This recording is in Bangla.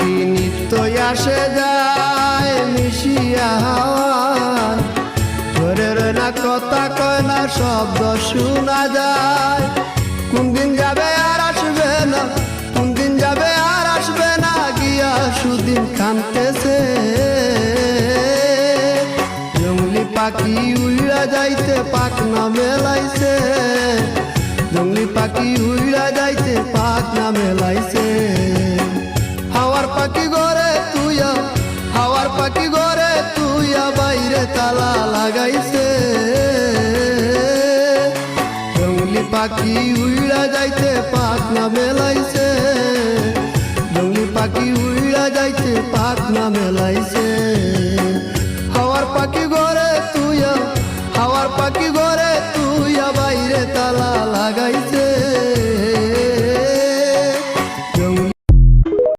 পাখি নিত্যই আসে যায় মিশিয়া হাওয়ায়, ঘরের না কথা কয় না শব্দ শোনা যায়। কোন দিন যাবে আর আসবে না, কোন দিন যাবে আর আসবে না, গিয়া সুদিন কানতেছে। জঙ্গলি পাখি উইড়া যাইতে পাক না মেলাইছে, জঙ্গলি পাখি উইড়া যাইতে পাক না মেলাইছে। হাওয়ার পাখি ঘরে তুইয়া, হাওয়ার পাখি ঘরে তুইয়া বাইরে তালা লাগাইছে। জঙ্গলি পাখি উইড়া যাইতে পাক না মেলাইছে, জঙ্গলি পাখি উইড়া যাইতে পাক না মেলাইছে। হাওয়ার পাখি ঘরে তুইয়া, হাওয়ার পাখি ঘরে